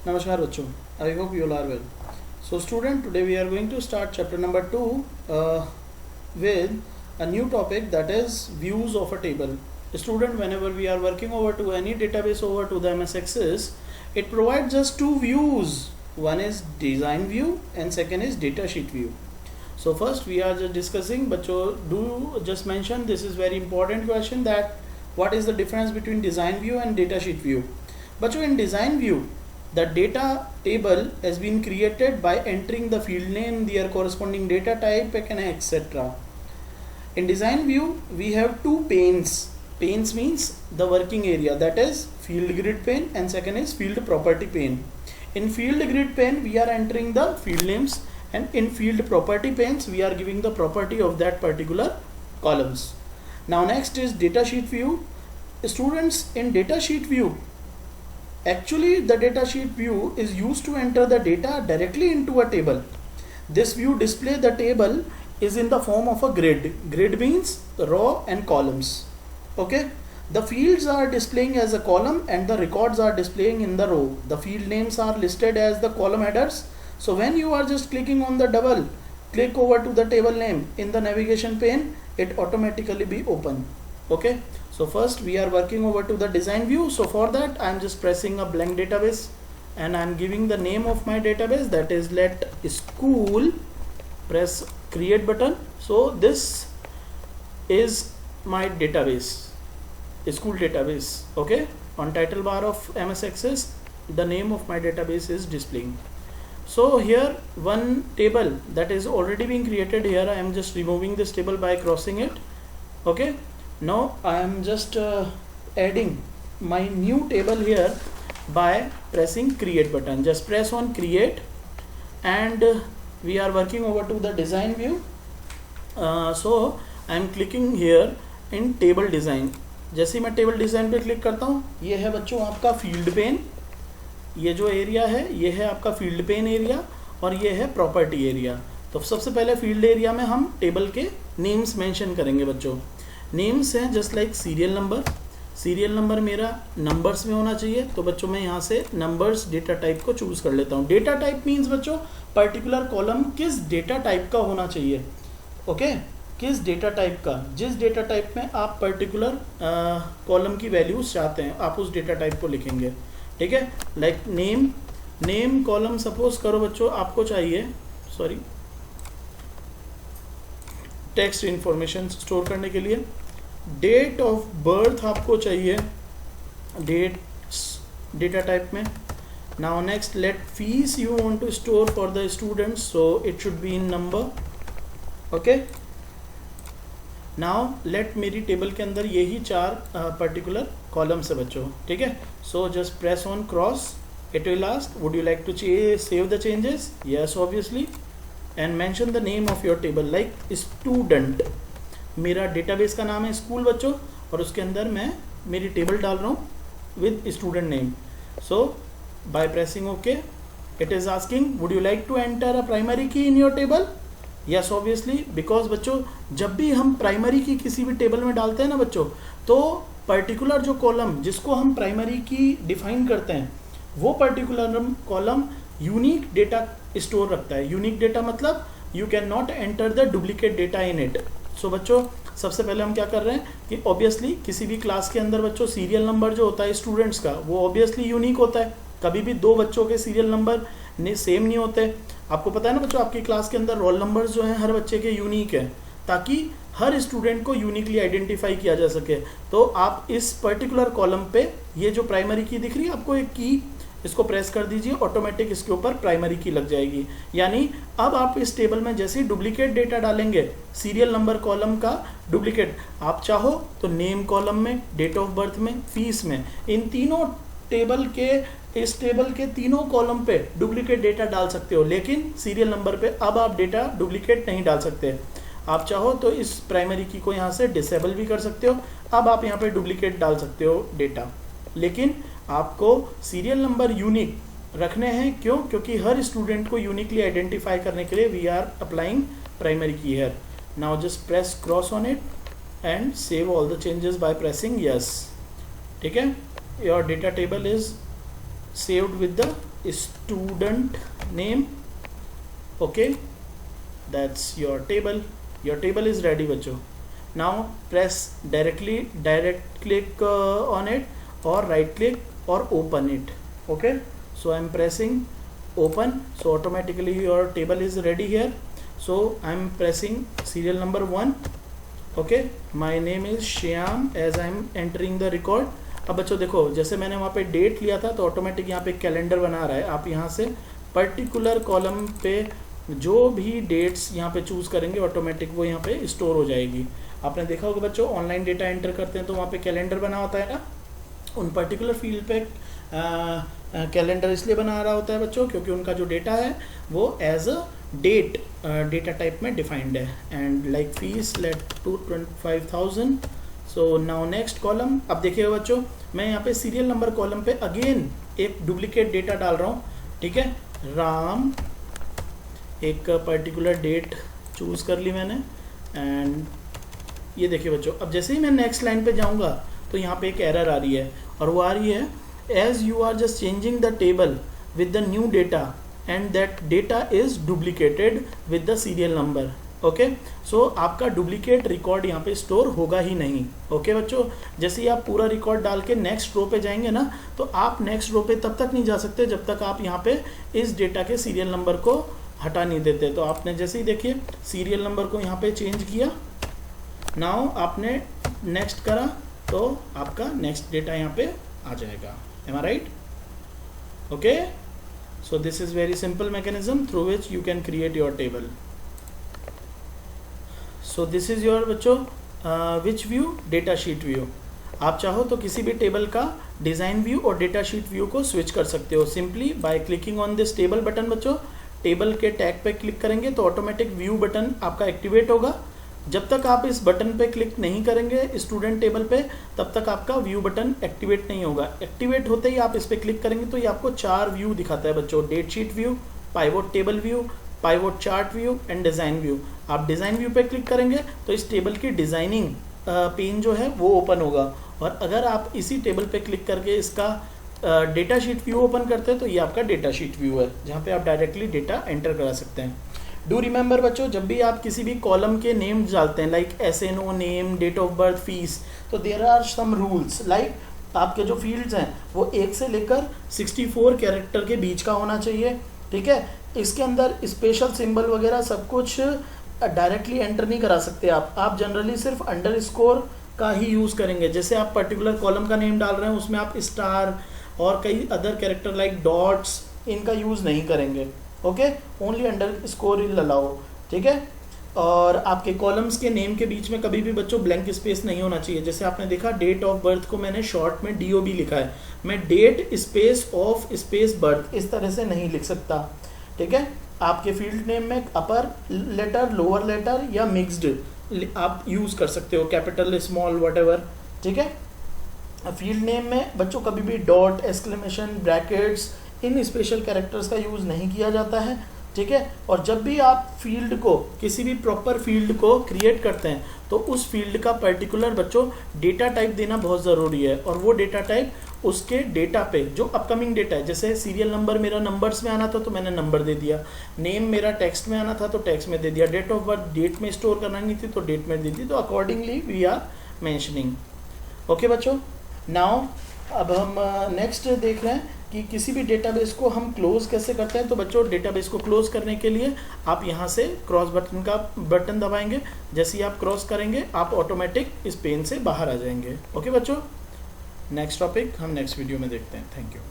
Namaskar bachcho. I hope you all are well. So student, today we are going to start chapter number 2 with a new topic, that is views of a table. Student, whenever we are working over to any database over to the MS Access, it provides us two views. One is design view and second is data sheet view. So first we are just discussing, bachcho, do just mention, this is very important question, that what is the difference between design view and data sheet view. Bachcho, in design view, the data table has been created by entering the field name, their corresponding data type, and etc. In design view, we have two panes. Panes means the working area, that is field grid pane, and second is field property pane. In field grid pane, we are entering the field names, and in field property panes, we are giving the property of that particular columns. Now next is data sheet view. Students, in data sheet view, actually the data sheet view is used to enter the data directly into a table. This view display the table is in the form of a grid. Grid means row and columns. Okay, the fields are displaying as a column and the records are displaying in the row. The field names are listed as the column headers. So when you are just clicking on the double click over to the table name in the navigation pane, it automatically be open. Okay, so first we are working over to the design view. So for that I am just pressing a blank database and I am giving the name of my database, that is let school, press create button. So this is my database, school database. Okay, on title bar of MS Access the name of my database is displaying. So here one table that is already being created, here I am just removing this table by crossing it. Okay, now I am just adding my new table here by pressing create button. Just press on create and we are working over to the design view. So I am clicking here in table design. जैसे मैं table design पे click करता हूँ, ये है बच्चों आपका field pen, ये जो एरिया है ये है आपका फील्ड पेन एरिया और ये है प्रॉपर्टी एरिया. तो सबसे पहले फील्ड एरिया में हम टेबल के नेम्स मेंशन करेंगे बच्चों. नेम्स हैं just like serial number. Serial number मेरा नंबर्स में होना चाहिए, तो बच्चों मैं यहाँ से नंबर्स डेटा टाइप को चूज़ कर लेता हूँ. डेटा टाइप मीन्स बच्चों पर्टिकुलर कॉलम किस डेटा टाइप का होना चाहिए. ओके, किस डेटा टाइप का, जिस डेटा टाइप में आप पर्टिकुलर कॉलम की वैल्यूज चाहते हैं आप उस डेटा टाइप को लिखेंगे. ठीक है, लाइक नेम कॉलम सपोज करो बच्चों आपको चाहिए, सॉरी, टेक्स्ट इंफॉर्मेशन स्टोर करने के लिए. डेट ऑफ बर्थ आपको चाहिए डेट डेटा टाइप में. Now next late fees you want to store for the students, so it should be in number. Okay, now let मेरी टेबल के अंदर यही चार पर्टिकुलर कॉलम्स है बच्चों. ठीक है, so just press on cross, it will ask would you like to save the changes. Yes obviously, and mention the name of your table like student. मेरा डेटाबेस का नाम है स्कूल बच्चों और उसके अंदर मैं मेरी टेबल डाल रहा हूँ with student name. So by pressing okay it is asking would you like to enter a primary key in your table. Yes obviously, because बच्चों जब भी हम प्राइमरी की किसी भी टेबल में डालते हैं ना बच्चों, तो पर्टिकुलर जो कॉलम जिसको हम प्राइमरी की डिफाइन करते हैं वो particular column unique data store रखता है. यूनिक डेटा मतलब you can not enter the duplicate data in it. So बच्चों सबसे पहले हम क्या कर रहे हैं कि ऑब्वियसली किसी भी क्लास के अंदर बच्चों सीरियल नंबर जो होता है स्टूडेंट्स का वो ऑब्वियसली यूनिक होता है. कभी भी दो बच्चों के सीरियल नंबर सेम नहीं होते. आपको पता है ना बच्चों, आपकी क्लास के अंदर रोल नंबर्स जो हैं हर बच्चे के यूनिक हैं ताकि हर स्टूडेंट को यूनिकली आइडेंटिफाई किया जा सके. तो आप इस पर्टिकुलर कॉलम पे ये जो प्राइमरी की दिख रही है आपको एक की, इसको प्रेस कर दीजिए, ऑटोमेटिक इसके ऊपर प्राइमरी की लग जाएगी. यानी अब आप इस टेबल में जैसे ही डुप्लीकेट डेटा डालेंगे, सीरियल नंबर कॉलम का डुप्लीकेट, आप चाहो तो नेम कॉलम में, डेट ऑफ बर्थ में, फीस में, इन तीनों टेबल के, इस टेबल के तीनों कॉलम पे डुप्लीकेट डेटा डाल सकते हो. लेकिन सीरियल नंबर पे अब आप डेटा डुप्लीकेट नहीं डाल सकते. आप चाहो तो इस प्राइमरी की को यहाँ से डिसेबल भी कर सकते हो. अब आप यहाँ पे डुप्लीकेट डाल सकते हो डेटा, लेकिन आपको सीरियल नंबर यूनिक रखने हैं. क्यों? क्योंकि हर स्टूडेंट को यूनिकली आइडेंटिफाई करने के लिए वी आर अप्लाइंग प्राइमरी की here. Now just press cross on it and save all the changes by pressing yes. ठीक है, your data table is saved with the student name. Okay, that's your table. Your table is ready बच्चों. Now press direct click on it or right click or open it. Okay, so I'm pressing open, so automatically your table is ready here. So I'm pressing serial number 1. Okay, my name is Shyam as I'm entering the record. अब बच्चों देखो, जैसे मैंने वहाँ पे date लिया था तो ऑटोमेटिक यहाँ पे कैलेंडर बना रहा है. आप यहाँ से पर्टिकुलर कॉलम पे जो भी डेट्स यहाँ पे चूज़ करेंगे ऑटोमेटिक वो यहाँ पे स्टोर हो जाएगी. आपने देखा होगा बच्चों, ऑनलाइन डेटा एंटर करते हैं तो वहाँ पे कैलेंडर बना होता है ना, उन पर्टिकुलर फील्ड पे कैलेंडर इसलिए बना रहा होता है बच्चों क्योंकि उनका जो डेटा है वो as a date data type में डिफाइंड है. And like fees let to 25,000. So now next column. अब देखिएगा बच्चों, मैं यहाँ पे सीरियल नंबर कॉलम पे अगेन एक डुप्लीकेट डेटा डाल रहा हूँ. ठीक है, राम, एक पर्टिकुलर डेट चूज़ कर ली मैंने. एंड ये देखिए बच्चों, अब जैसे ही मैं नेक्स्ट लाइन पे जाऊँगा तो यहाँ पे एक एरर आ रही है, और वो आ रही है as you are just changing the table with the new data and that data is duplicated with the serial number. Okay, so आपका डुप्लीकेट रिकॉर्ड यहाँ पे स्टोर होगा ही नहीं. ओके बच्चों, जैसे ही आप पूरा रिकॉर्ड डाल के नेक्स्ट रो पे जाएंगे ना, तो आप नेक्स्ट रो पे तब तक नहीं जा सकते जब तक आप यहाँ पे इस डेटा के सीरियल नंबर को हटा नहीं देते. तो आपने जैसे ही देखिए सीरियल नंबर को यहाँ पे चेंज किया, नाउ आपने नेक्स्ट करा तो आपका नेक्स्ट डेटा यहाँ पे आ जाएगा. Am I right? Okay, so this is very simple mechanism through which you can create your table. So this is your बच्चों which view, data sheet view. आप चाहो तो किसी भी टेबल का डिज़ाइन व्यू और डेटा शीट व्यू को switch कर सकते हो simply by clicking on this table button. बच्चों टेबल के टैग पे क्लिक करेंगे तो ऑटोमेटिक व्यू बटन आपका एक्टिवेट होगा. जब तक आप इस बटन पे क्लिक नहीं करेंगे स्टूडेंट टेबल पे, तब तक आपका व्यू बटन एक्टिवेट नहीं होगा. एक्टिवेट होते ही आप इस पे क्लिक करेंगे तो ये आपको 4 व्यू दिखाता है बच्चों. Date sheet view, pivot table view, pivot chart view and design view. आप डिज़ाइन व्यू पे क्लिक करेंगे तो इस टेबल की डिज़ाइनिंग पेन जो है वो ओपन होगा. और अगर आप इसी टेबल पे क्लिक करके इसका डेटा शीट व्यू ओपन करते हैं तो ये आपका डेटा शीट व्यू है, जहाँ पे आप डायरेक्टली डेटा एंटर करा सकते हैं. डू रिमेंबर बच्चों, जब भी आप किसी भी कॉलम के नेम डालते हैं like SNO name, date of birth, fees, तो there are some rules. Like आपके जो फील्ड्स हैं वो 1 से लेकर 64 कैरेक्टर के बीच का होना चाहिए. ठीक है, इसके अंदर स्पेशल सिंबल वगैरह सब कुछ डायरेक्टली एंटर नहीं करा सकते आप जनरली सिर्फ अंडरस्कोर का ही यूज़ करेंगे. जैसे आप पर्टिकुलर कॉलम का नेम डाल रहे हैं उसमें आप स्टार और कई अदर कैरेक्टर लाइक डॉट्स, इनका यूज़ नहीं करेंगे. Okay, only underscore will allow. ठीक है, और आपके कॉलम्स के नेम के बीच में कभी भी बच्चों ब्लैंक स्पेस नहीं होना चाहिए. जैसे आपने देखा डेट ऑफ बर्थ को मैंने शॉर्ट में DOB लिखा है, मैं date space of space birth इस तरह से नहीं लिख सकता. ठीक है, आपके फील्ड नेम में अपर लेटर, लोअर लेटर या मिक्स्ड आप यूज़ कर सकते हो, कैपिटल, स्मॉल, व्हाटएवर. ठीक है, फील्ड नेम में बच्चों कभी भी डॉट, एक्सक्लेमेशन, ब्रैकेट्स, इन स्पेशल कैरेक्टर्स का यूज़ नहीं किया जाता है. ठीक है, और जब भी आप फील्ड को, किसी भी प्रॉपर फील्ड को क्रिएट करते हैं तो उस फील्ड का पर्टिकुलर बच्चों डेटा टाइप देना बहुत ज़रूरी है. और वो डेटा टाइप उसके डेटा पे जो अपकमिंग डेटा है, जैसे सीरियल नंबर मेरा नंबर्स में आना था तो मैंने नंबर दे दिया, नेम मेरा टेक्स्ट में आना था तो टेक्स्ट में दे दिया, डेट ऑफ बर्थ डेट में स्टोर करनी थी तो डेट में दे दी. तो accordingly we are mentioning. Okay बच्चों, नाउ अब हम नेक्स्ट देख रहे हैं कि किसी भी डेटाबेस को हम क्लोज कैसे करते हैं. तो बच्चों डेटाबेस को क्लोज करने के लिए आप यहाँ से क्रॉस बटन का बटन दबाएंगे. जैसे ही आप क्रॉस करेंगे आप ऑटोमेटिक इस पेन से बाहर आ जाएंगे. ओके बच्चों, नेक्स्ट टॉपिक हम नेक्स्ट वीडियो में देखते हैं. Thank you.